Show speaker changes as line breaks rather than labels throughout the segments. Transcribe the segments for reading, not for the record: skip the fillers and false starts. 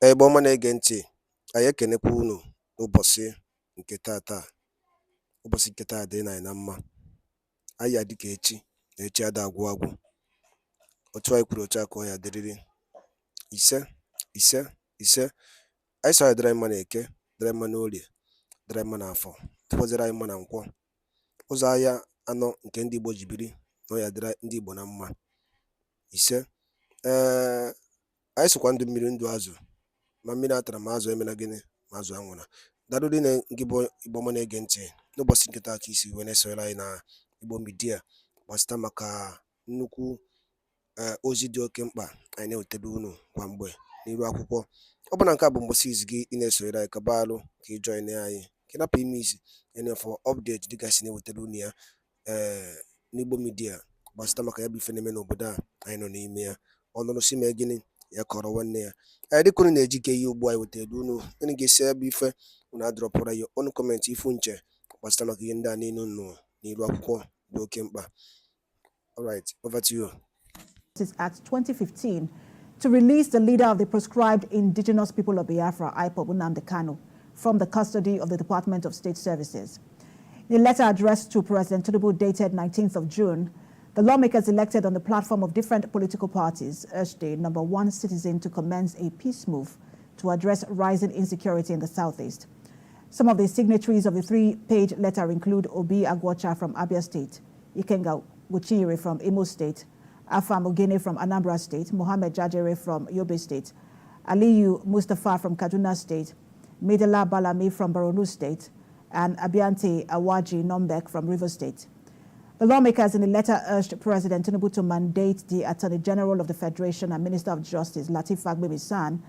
Ebe ọma na-ege ntị, anyị ekenekwa unu n'ụbọchị nke taata. Ụbọchị nke taa dị anyị na mma. Anyị adị ka echi, na echi ada agwụ agwụ. Otu anyị kwuru otu a ka ọ ya dịrịrị. Ise. Anyị sọ ya dịrị anyị mma na Eke, dịrị anyị mma na Orie, dịrị anyị mma na Afọ, tụkwazịrị anyị mma na Nkwọ. Ụzọ ahịa anọ nke ndị Igbo ji biri, na ọ ya dịrị ndị Igbo na mma. Ise. Anyị sịkwa ndụ mmiri ndụ azụ, ma mmiri atara ma azụ emela gịnị ma azụ anwụra. Daalụ dị na nke bụ Igbo ọma na-ege ntị n'ụbọchị nke taa ka isi wee na-esonyere anyị na Igbo Media gbasịta maka nnukwu ozi dị oke mkpa anyị na-ewetara unu kwa mgbe n'iru akwụkwọ. Ọ bụ na nke a bụ mgbasa izi gị ị na-esonyere anyị, kabalụ ka ị join anyị, ka ị napụ ime isi for update dịgasị na-ewetara unu ya n'Igbo Media gbasịta maka ya bụ ife na-eme n'obodo a anyị nọ n'ime ya. Ọnụrụ si mee gịnị ya kọrọ nwanne ya. Anyị dịka unu na-eji ke ihe ugbu anyị wetara unu unu ga-esi ebe ife unu adrọpụra ya ọnụ kọmentị ifu nche gbasịta maka ihe ndị a niile nọ n'iru akwụkwọ dị oke mkpa. Alright, over to you.
Act 2015 to release the leader of the proscribed indigenous people of Biafra, IPOB, Nnamdi Kanu, from the custody of the Department of State Services. In a letter addressed to President Tinubu dated 19th of June, the lawmakers elected on the platform of different political parties urged the number one citizen to commence a peace move to address rising insecurity in the southeast. Some of the signatories of the three-page letter include Obi Agwocha from Abia State, Ikenga Wuchiri from Imo State, Afam Ogene from Anambra State, Mohammed Jajere from Yobe State, Aliyu Mustafa from Kaduna State, Medela Balami from Borno State, and Abiante Awaji Nombek from Rivers State. The lawmakers in the letter urged President Tinubu to mandate the Attorney General of the Federation and Minister of Justice, Lateef Fagbemi-San,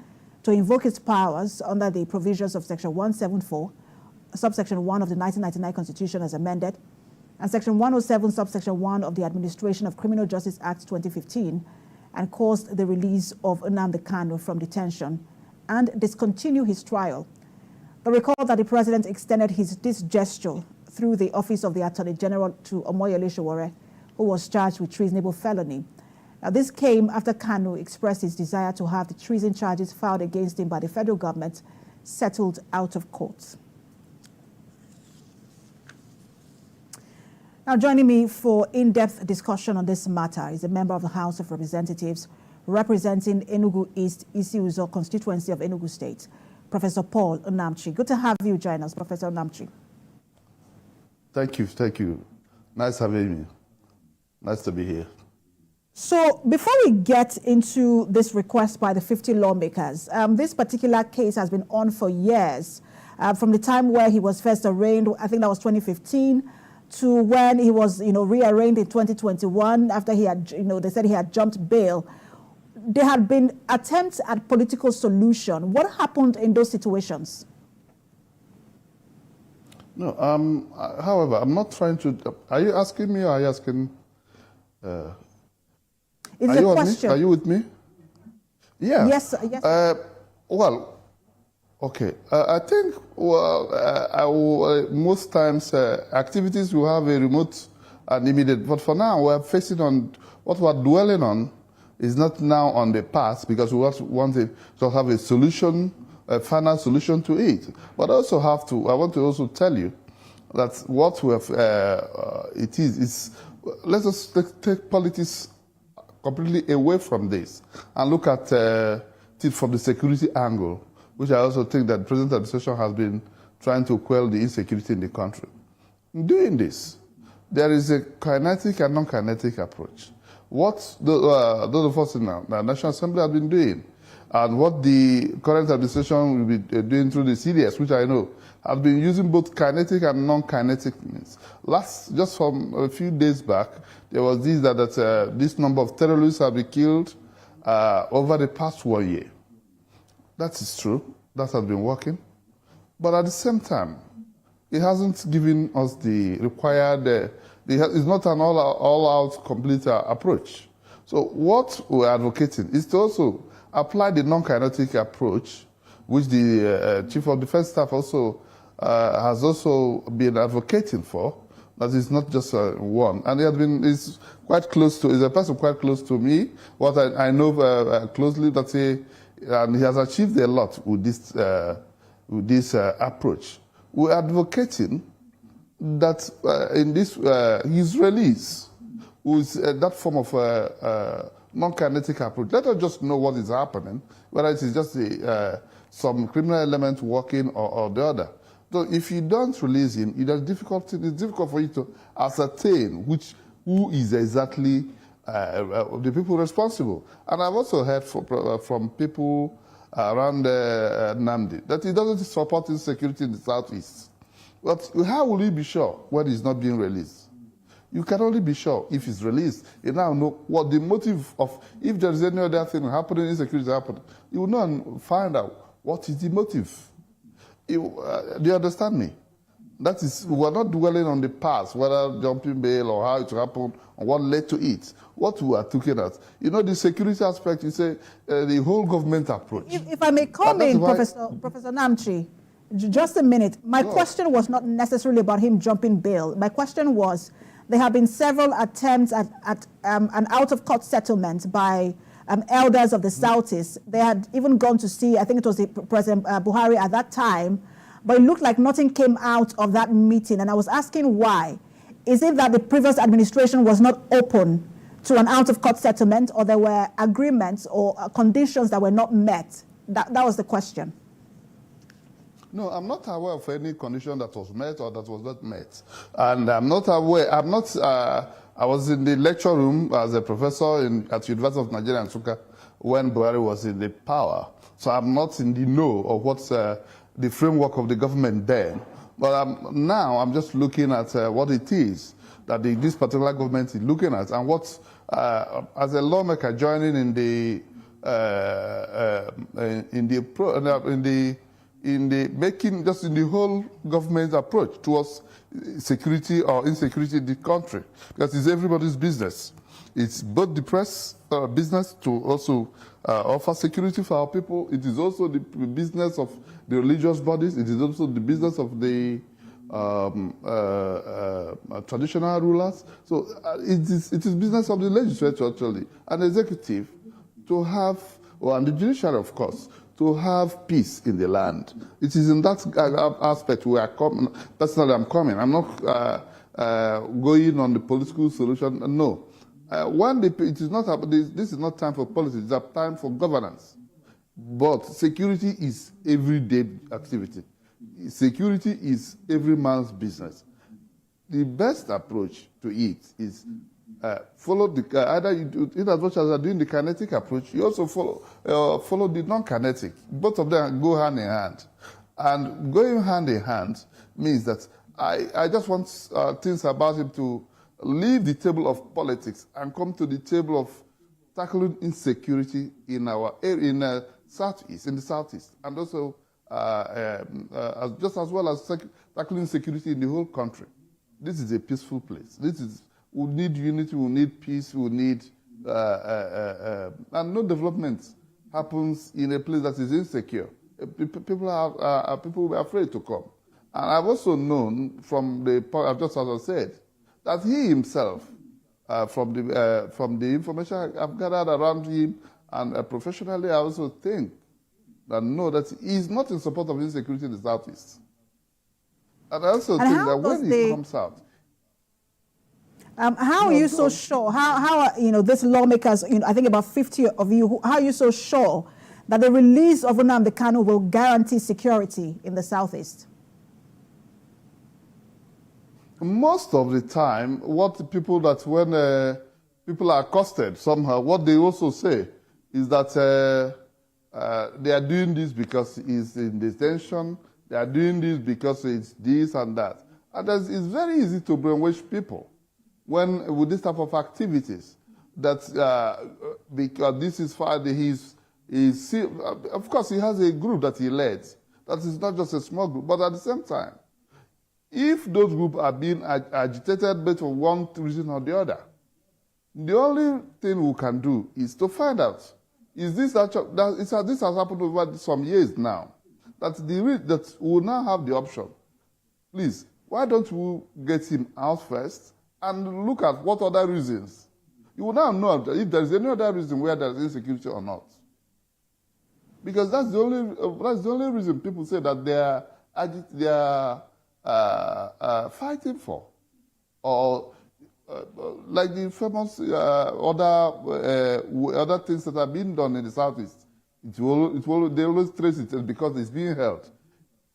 to invoke his powers under the provisions of Section 174, subsection 1 of the 1999 Constitution as amended, and Section 107, subsection 1 of the Administration of Criminal Justice Act 2015, and caused the release of Nnamdi Kanu from detention and discontinue his trial. But recall that the president extended this gesture through the office of the Attorney General to Omoyele Sowore, who was charged with treasonable felony. Now, this came after Kanu expressed his desire to have the treason charges filed against him by the federal government settled out of court. Now, joining me for in-depth discussion on this matter is a member of the House of Representatives representing Enugu East, Isi-Uzo constituency of Enugu State, Professor Paul Nnamdi. Good to have you join us, Professor Nnamdi.
Thank you. Nice having me. Nice to be here.
So before we get into this request by the 50 lawmakers, this particular case has been on for years, from the time where he was first arraigned, I think that was 2015, to when he was, rearranged in 2021 after he had, they said he had jumped bail. There had been attempts at political solution. What happened in those situations?
No, however, I'm not trying to. Are you asking me or are you asking?
It's a question.
Are you with me? Yeah.
Yes.
Well, okay. I think most times activities will have a remote and immediate. But for now, we're facing on what we're dwelling on is not now on the past because we want to have a solution. A final solution to it, but also I want to also tell you that what we have, let's us take politics completely away from this and look at it from the security angle, which I also think that the present administration has been trying to quell the insecurity in the country. In doing this, there is a kinetic and non-kinetic approach. What those of us in the National Assembly have been doing, and what the current administration will be doing through the CDS, which I know, have been using both kinetic and non-kinetic means. Just from a few days back, there was this number of terrorists have been killed over the past 1 year. That is true. That has been working. But at the same time, it hasn't given us the required, it's not an all-out complete approach. So what we're advocating is to also apply the non-kinetic approach, which the Chief of Defense Staff also has also been advocating for. That is not just one, and is quite close to. Is a person quite close to me. What I know closely, that and he has achieved a lot with this approach. We're advocating that in this his release with that form of non-kinetic approach. Let us just know what is happening, whether it is just some criminal element working or the other. So if you don't release him, it's difficult for you to ascertain who is exactly the people responsible. And I've also heard from people around Nnamdi that he doesn't support insecurity in the Southeast. But how will you be sure when he's not being released? You can only be sure if he's released. You now know what the motive of, if there is any other thing happening, insecurity happening, you will know and find out what is the motive. Do you understand me? That is, we're not dwelling on the past, whether jumping bail or how it happened, or what led to it. What we are looking at, the security aspect, you say the whole government approach.
If I may come in, Professor Nnamdi, just a minute. My question was not necessarily about him jumping bail. My question was, there have been several attempts at an out-of-court settlement by elders of the Southeast. They had even gone to see, I think it was President Buhari at that time, but it looked like nothing came out of that meeting. And I was asking why. Is it that the previous administration was not open to an out-of-court settlement, or there were agreements or conditions that were not met? That was the question.
No, I'm not aware of any condition that was met or that was not met. And I'm not aware, I was in the lecture room as a professor at University of Nigeria in Nsukka when Buhari was in the power. So I'm not in the know of what's the framework of the government then. But now I'm just looking at what it is that this particular government is looking at, and what, as a lawmaker joining in the whole government approach towards security or insecurity in the country, because it's everybody's business. It's both the press business to also offer security for our people. It is also the business of the religious bodies. It is also the business of the traditional rulers. So it is business of the legislature actually, and executive to have, and the judiciary of course, to have peace in the land. It is in that aspect we are coming. Personally, I'm coming. I'm not going on the political solution. No. It is not. This is not time for politics. It's a time for governance. But security is everyday activity. Security is every man's business. The best approach to it is follow either you do it as much as you're doing the kinetic approach. You also follow the non-kinetic. Both of them go hand in hand, and going hand in hand means that I just want things about him to leave the table of politics and come to the table of tackling insecurity in the southeast, and also just as well as tackling security in the whole country. This is a peaceful place. We need unity, we need peace, we need, and no development happens in a place that is insecure. People will be afraid to come. And I've also known from just as I said, that he himself, from the information I've gathered around him, and professionally, I also think that he's not in support of insecurity in the Southeast. And I also think that when he comes out,
how are you so sure? How are these lawmakers? I think about 50 of you. How are you so sure that the release of Nnamdi Kanu will guarantee security in the Southeast?
Most of the time, when people are accosted somehow, what they also say is that they are doing this because he's in detention. They are doing this because it's this and that. And it's very easy to brainwash people with this type of activities. That because this is fine, of course he has a group that he leads. That is not just a small group, but at the same time, if those groups are being agitated based on one reason or the other, the only thing we can do is to find out, this has happened over some years now, that we will now have the option. Please, why don't we get him out first and look at what other reasons? You will now know if there is any other reason where there is insecurity or not. Because that's the only reason people say that they are fighting for, or like the famous other things that are being done in the Southeast. They always trace it because it's being held.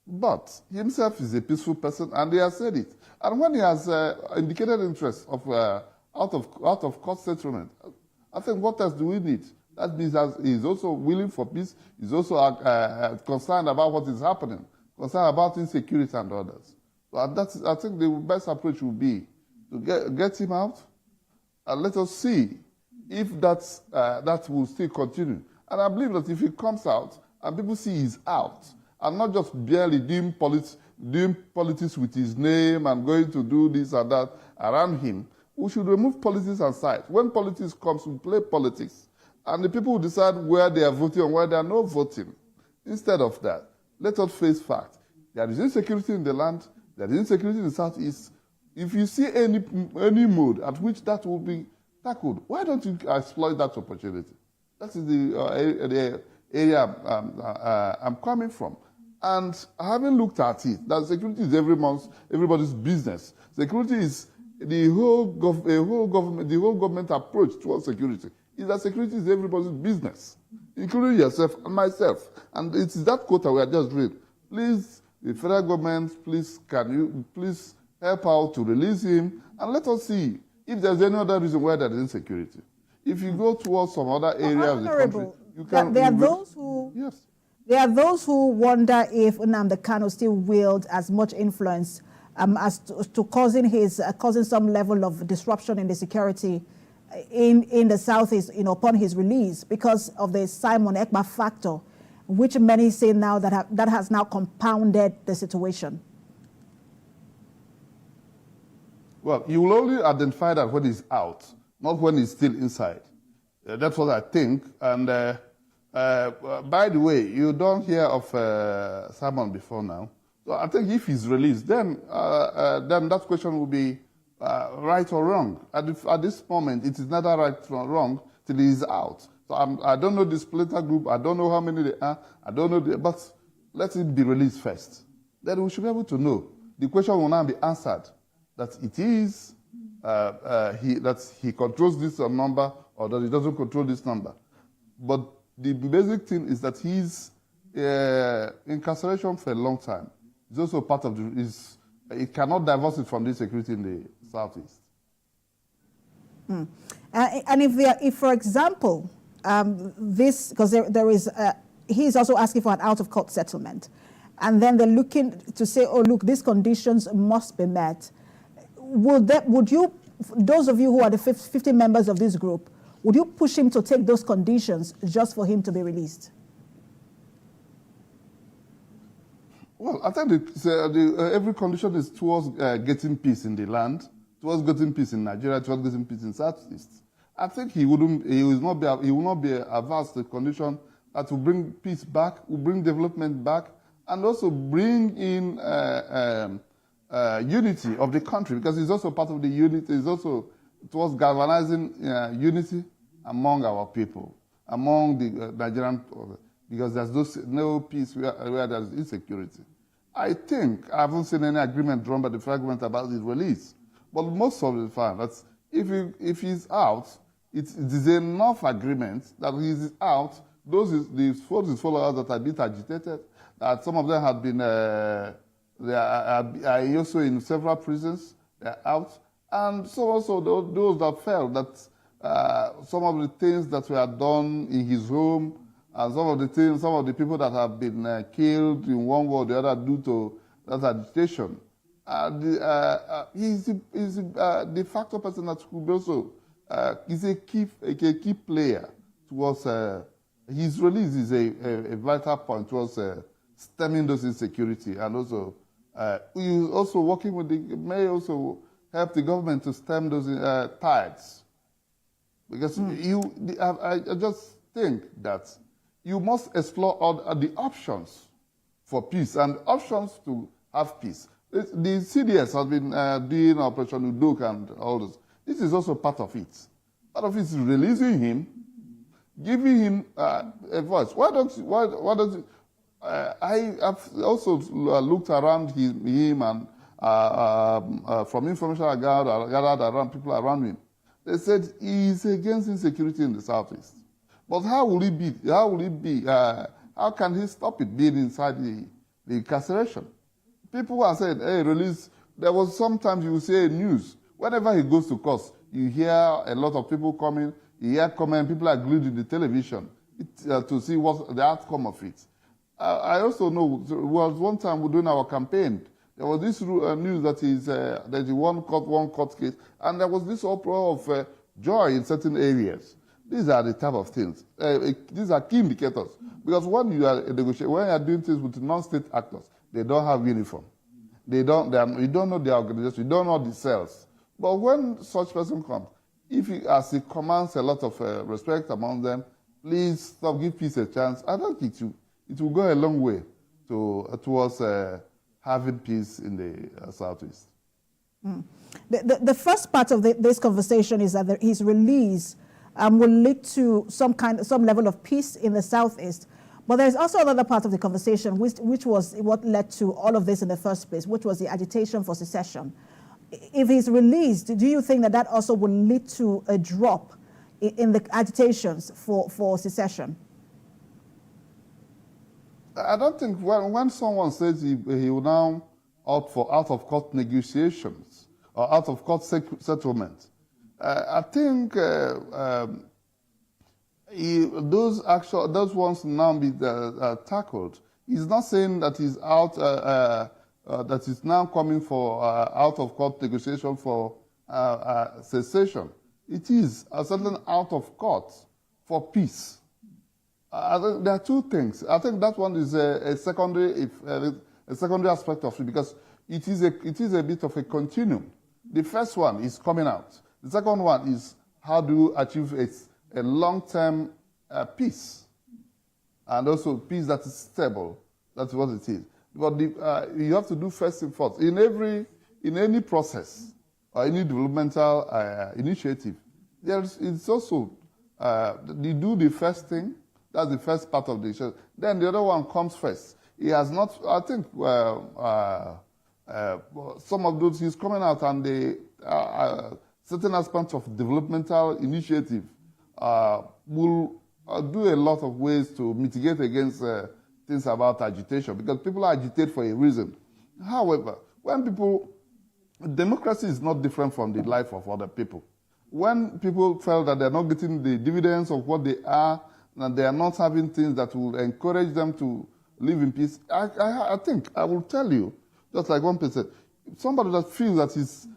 But himself is a peaceful person, and he has said it. And when he has indicated interest of out of court settlement, I think what else do we need? That means that he's also willing for peace. He's also concerned about what is happening, concerned about insecurity and others. So I think the best approach would be to get him out, and let us see if that will still continue. And I believe that if he comes out and people see he's out, and not just barely doing politics with his name and going to do this and that around him, we should remove politics aside. When politics comes, we play politics. And the people will decide where they are voting and where they are not voting. Instead of that, let us face facts. There is insecurity in the land. There is insecurity in the Southeast. If you see any mode at which that will be tackled, why don't you exploit that opportunity? That is the area I'm coming from. And having looked at it, that security is everybody's business. Security is the whole government approach towards security. Is that security is everybody's business, including yourself and myself. And it is that quota we are just reading. Please, the federal government, can you please help out to release him, and let us see if there's any other reason why there is insecurity. If you go towards some other area of the country, you can.
There are those who.
Yes.
There are those who wonder if Nnamdi Kanu still wields as much influence as to causing some level of disruption in the security in the Southeast, upon his release, because of the Simon Ekpa factor, which many say now that has now compounded the situation.
Well, you will only identify that when he's out, not when he's still inside. That's what I think. And by the way, you don't hear of Simon before now. So I think if he's released, then that question will be right or wrong. At this moment, it is neither right or wrong till he is out. So I don't know this political group. I don't know how many they are. I don't know, but let it be released first. Then we should be able to know. The question will now be answered that it is that he controls this number, or that he doesn't control this number. But the basic thing is that he's incarceration for a long time. It's also part of it cannot divorce it from the security in the Southeast.
And if for example, this, because there is, he's also asking for an out-of-court settlement, and then they're looking to say, oh, look, these conditions must be met. Would you, those of you who are the 50 members of this group, would you push him to take those conditions just for him to be released?
Well, I think every condition is towards getting peace in the land, towards getting peace in Nigeria, towards getting peace in Southeast. I think he will not be averse to the condition that will bring peace back, will bring development back, and also bring in unity of the country, because it's also part of the unity. It's also towards galvanizing unity among our people, among the Nigerian, because there's no peace where there's insecurity. I think I haven't seen any agreement drawn by the federal government about his release, but most of the time, that's if he's out, it is enough agreement that he's out. His followers that have been agitated, that some of them have been they are also in several prisons. They're out. And so also those that felt that some of the things that were done in his home, and some of the people that have been killed in one way or the other due to that agitation, he's a de facto person that could also is a key player towards his release is a vital point towards stemming those insecurity, and also he's also working with may also help the government to stem those tides. Because I just think that you must explore all the options for peace and options to have peace. The CDS has been doing Operation Udok and all this. This is also part of it. Part of it is releasing him, giving him a voice. Why don't you, I have also looked around him and from information I gathered around people around him. They said he is against insecurity in the Southeast. But how will it be? How can he stop it being inside the incarceration? People are saying, hey, release. There was sometimes you will say news. Whenever he goes to court, you hear a lot of people coming, you hear comment, people are glued to the television to see what the outcome of it. I also know, there was one time during our campaign, there was this news that there's one court case, and there was this uproar of joy in certain areas. These are the type of things. These are key indicators. Because when you are negotiating, when you are doing things with non-state actors, they don't have uniform. You don't know the organization, you don't know the cells. But when such person comes, as he commands a lot of respect among them, please give peace a chance. I think it will go a long way towards having peace in the Southeast.
Mm. The first part of this conversation is that his release will lead to some level of peace in the Southeast. But there's also another part of the conversation, which was what led to all of this in the first place, which was the agitation for secession. If he's released, do you think that also will lead to a drop in the agitations for secession?
I don't think when someone says he will now opt for out-of-court negotiations or out-of-court settlement, I think those ones now be tackled. He's not saying that he's out, that he's now coming for out-of-court negotiation for cessation. It is a certain out-of-court for peace. There are two things. I think that one is a secondary aspect of it, because it is a bit of a continuum. The first one is coming out. The second one is how do you achieve a long-term peace, and also peace that is stable. That's what it is. But you have to do first and foremost in any process or any developmental initiative. It's also you do the first thing. That's the first part of the issue. Then the other one comes first. He has not. I think some of those he's coming out, and the certain aspects of developmental initiative will do a lot of ways to mitigate against things about agitation, because people agitate for a reason. However, democracy is not different from the life of other people. When people feel that they're not getting the dividends of what they are, and they are not having things that will encourage them to live in peace, I think I will tell you, just like one person, somebody that feels that his,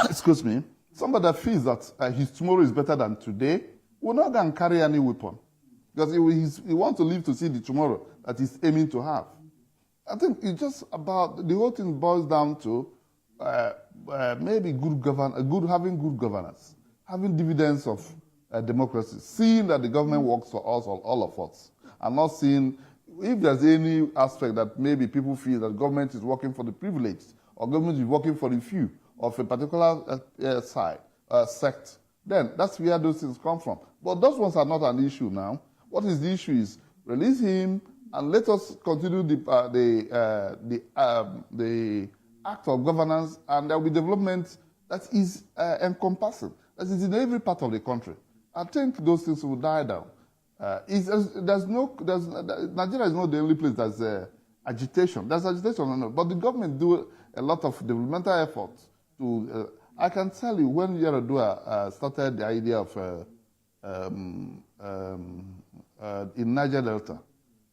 excuse me, somebody that feels that his tomorrow is better than today will not go and carry any weapon, because he wants to live to see the tomorrow that he's aiming to have. I think it's just about, the whole thing boils down to maybe having good governance, having dividends of democracy, seeing that the government works for us, all of us, and not seeing if there's any aspect that maybe people feel that government is working for the privileged or government is working for the few of a particular sect, then that's where those things come from. But those ones are not an issue now. What is the issue is release him and let us continue the act of governance, and there will be development that is encompassing, that is in every part of the country. I think those things will die down. Nigeria is not the only place that's agitation. There's agitation, but the government do a lot of developmental efforts to. I can tell you when Yaradua started the idea of in Niger Delta,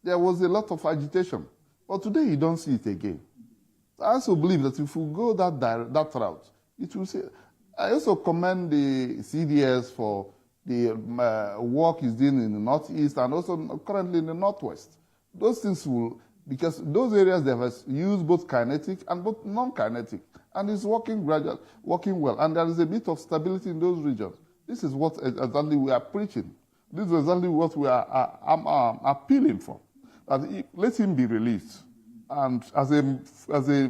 there was a lot of agitation, but today you don't see it again. I also believe that if we go that route, it will see. I also commend the CDS for the work he's doing in the Northeast and also currently in the Northwest. Those things will, because those areas they have used both kinetic and both non-kinetic, and it's working well, and there is a bit of stability in those regions. This is what exactly we are preaching. This is exactly what we are appealing for. That let him be released, and as a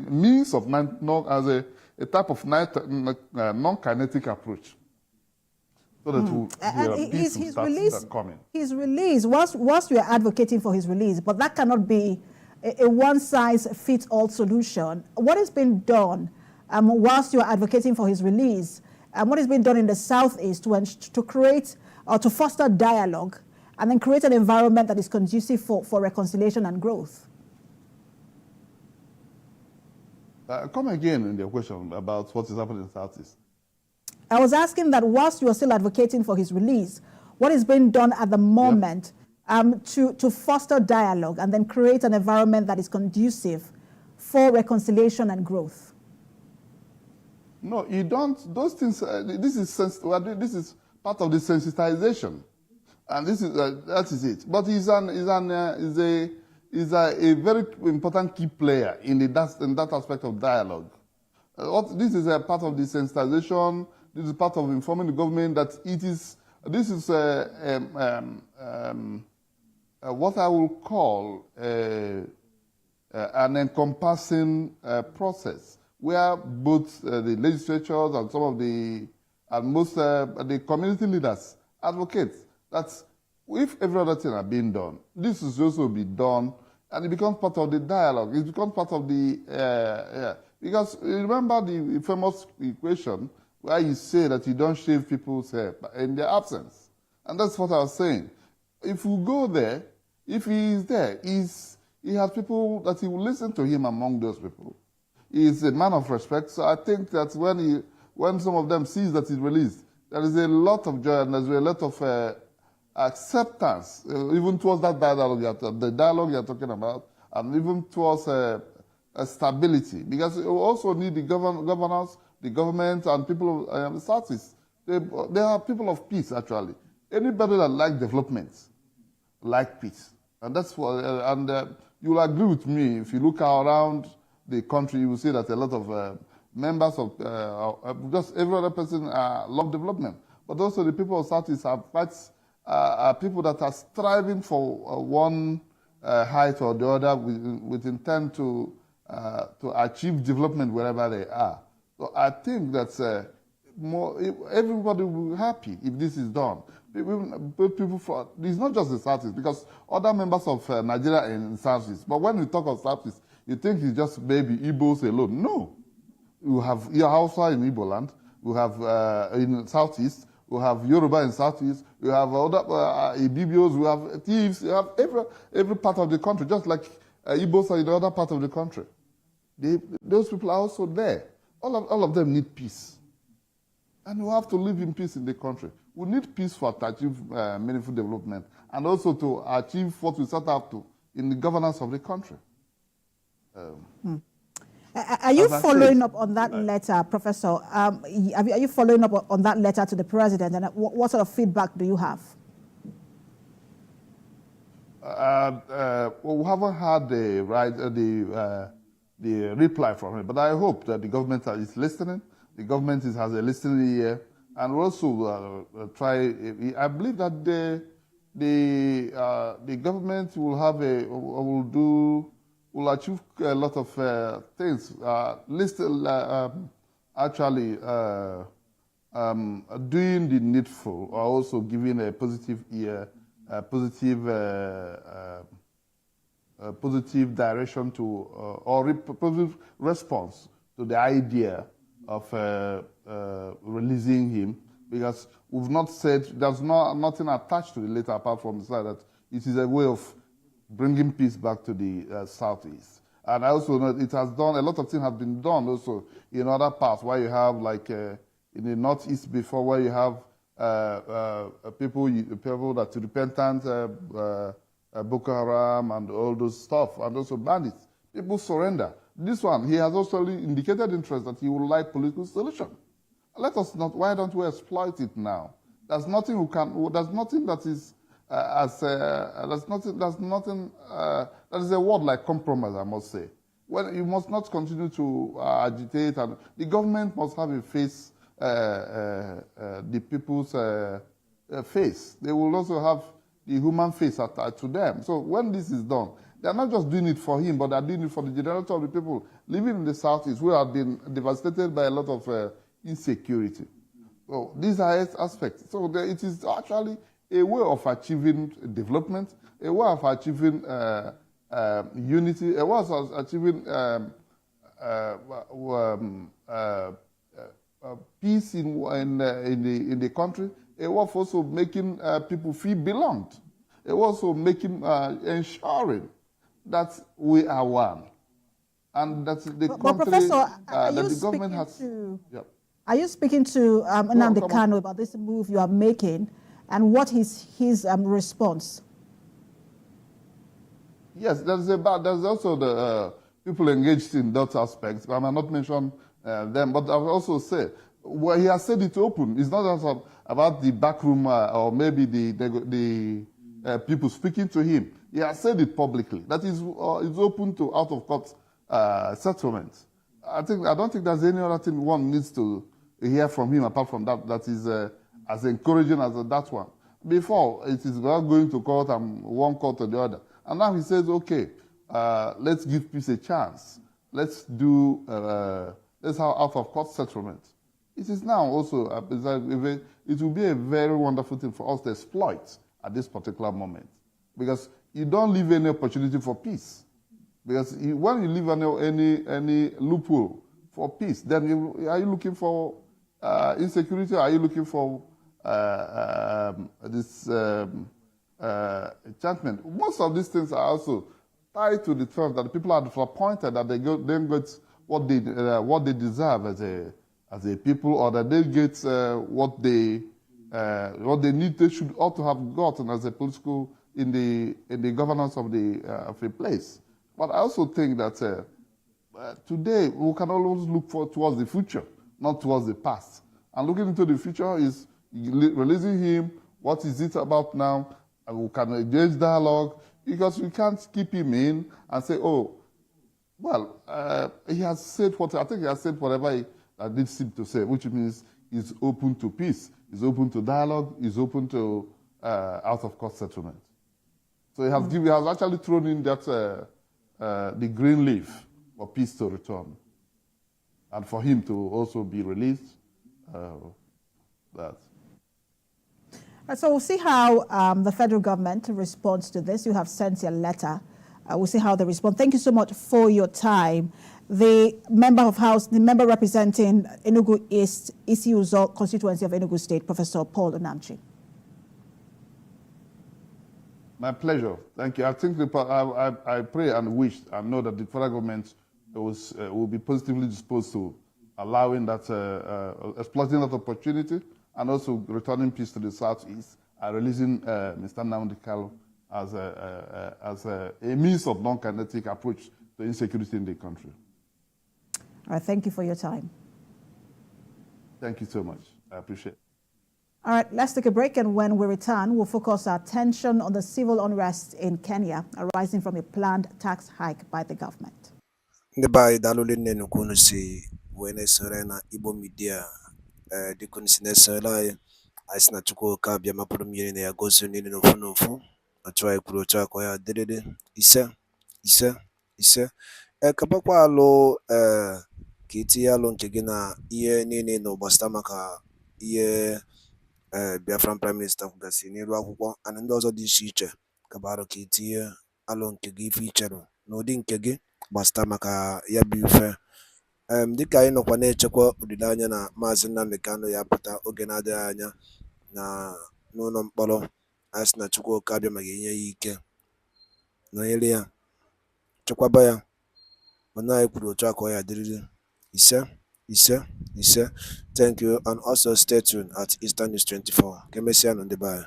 means of as a type of non-kinetic approach so that peace will start coming.
His release, whilst we are advocating for his release, but that cannot be a one-size-fits-all solution. What is being done whilst you are advocating for his release, what is being done in the Southeast to create or to foster dialogue and then create an environment that is conducive for reconciliation and growth?
Come again in the question about what is happening in the Southeast.
I was asking that whilst you are still advocating for his release, what is being done at the moment to foster dialogue and then create an environment that is conducive for reconciliation and growth?
No, you don't. Those things. This is part of the sensitization, and this is that is it. But he's a very important key player in that aspect of dialogue. This is a part of the sensitization. This is part of informing the government that it is. This is what I will call an encompassing process, where both the legislatures and some of the most the community leaders advocate that if every other thing are being done, this is also be done, and it becomes part of the dialogue. It becomes part of the because remember the famous equation where you say that you don't shave people's hair in their absence, and that's what I was saying. If we go there, if he is there, he has people that he will listen to him among those people. He is a man of respect, so I think that when some of them sees that he's released, there is a lot of joy and there's a lot of acceptance, even towards that dialogue you're talking about, and even towards a stability. Because you also need the governors, the government, and people of the Southeast. They are people of peace, actually. Anybody that likes development, like peace. And that's what, you will agree with me, if you look around the country, you will see that a lot of members of just every other person love development. But also the people of Southeast are people that are striving for one height or the other with intent to achieve development wherever they are. So I think that everybody will be happy if this is done. It's not just the Southeast, because other members of Nigeria in Southeast. But when we talk of Southeast, you think it's just maybe Igbos alone. No. You have Hausa in Igbo land. We have in Southeast. We have Yoruba in Southeast. We have other Ibibios. We have thieves. We have every part of the country, just like Igbos are in the other part of the country. Those people are also there. All of them need peace. And we have to live in peace in the country. We need peace to achieve meaningful development and also to achieve what we set out to in the governance of the country.
Are you following up on that letter, Professor? Are you following up on that letter to the president, and what sort of feedback do you have?
Well, we haven't had the reply from him, but I hope that the government is listening. The government has a listening ear, and also try. I believe that the government will achieve a lot of things. Actually doing the needful, or also giving a positive ear, positive direction to, or positive response to the idea of releasing him, because we've not said, there's nothing attached to the letter apart from the fact that it is a way of bringing peace back to the Southeast. And I also know it has done, a lot of things have been done also in other parts where you have, like in the Northeast before, where you have people that are repentant, Boko Haram and all those stuff, and also bandits. People surrender. This one, he has also indicated interest that he would like political solution. Let us not, why don't we exploit it now? There's nothing that is, that is a word like compromise, I must say. Well, you must not continue to agitate, and the government must have a face, the people's face. They will also have the human face attached to them. So when this is done, they're not just doing it for him, but they're doing it for the generality of the people living in the Southeast, who have been devastated by a lot of insecurity. So these are aspects. So it is actually a way of achieving development, a way of achieving unity, a way of achieving uh, um, uh, peace in the country, a way of also making people feel belonged, a way also making ensuring that we are one, and that the
But
country,
Professor,
that the government has. Yep.
Are you speaking to Nnamdi Kanu about this move you are making, and what is his response?
Yes, there's also the people engaged in that aspect. I might not mention them, but I will also say, well, he has said it open. It's not just about the backroom or maybe the people speaking to him. He has said it publicly. That is open to out of court settlements. I don't think there's any other thing one needs to hear from him apart from that. That is as encouraging as that one. Before, it is about going to court and one court or the other. And now he says, okay, let's give peace a chance. Let's have out-of-court settlement. It is now also, it will be a very wonderful thing for us to exploit at this particular moment. Because you don't leave any opportunity for peace. Because when you leave any loophole for peace, then are you looking for insecurity? Are you looking for this enchantment? Most of these things are also tied to the fact that the people are disappointed that they don't get what they deserve as a people, or that they get what they need. They ought to have gotten as a political in the governance of a place. But I also think that today we can always look towards the future, not towards the past. And looking into the future is releasing him. What is it about now? And we can engage dialogue, because we can't keep him in and say, oh, well, he has said whatever he needs him to say, which means he's open to peace, he's open to dialogue, he's open to out-of-court settlement. So he has actually thrown in that the green leaf for peace to return, and for him to also be released.
So we'll see how the federal government responds to this. You have sent your letter. We'll see how they respond. Thank you so much for your time. The member representing Enugu East, Isi-Uzo constituency of Enugu State, Professor Paul Onamchi.
My pleasure. Thank you. I think I pray and wish and know that the federal government will be positively disposed to allowing that, exploiting that opportunity, and also returning peace to the Southeast, and releasing Mr. Nnamdi Kanu as a means of non-kinetic approach to insecurity in the country.
All right, thank you for your time.
Thank you so much. I appreciate it.
All right, let's take a break, and when we return, we'll focus our attention on the civil unrest in Kenya arising from a planned tax hike by the government.
Ndibai dalole nenu kunu si wene serena Igbo media di kunu sinesela aisna chuko ka bia mapuru miri ne yagosu nini nofu atwa ikuru cha kwa ya dedede ise kabakwa alo kiti ya lo nke gị na ihe niile no gbasata maka ihe Biafran Prime Minister kwugasị n'iru akwụkwọ ana ndị ọzọ dị iche iche kabaro ka itinye alụ nke gị ife ichere n'ụdị nke gị gbasata maka ya bụ ife dịka anyị nọkwa na-echekwa olileanya na Maazị Nnamdi Kanu ya pụta oge na-adịghị anya na n'ụlọ mkpọrọ, anyị sị na Chukwuka abịa maka inye ya ike nọnyere ya chekwaba ya, mana anyị kwuru otu a ka ọ ya dịrịrị. Ise. Thank you, and also stay tuned at Eastern News 24. Kemesiano Ndibaye.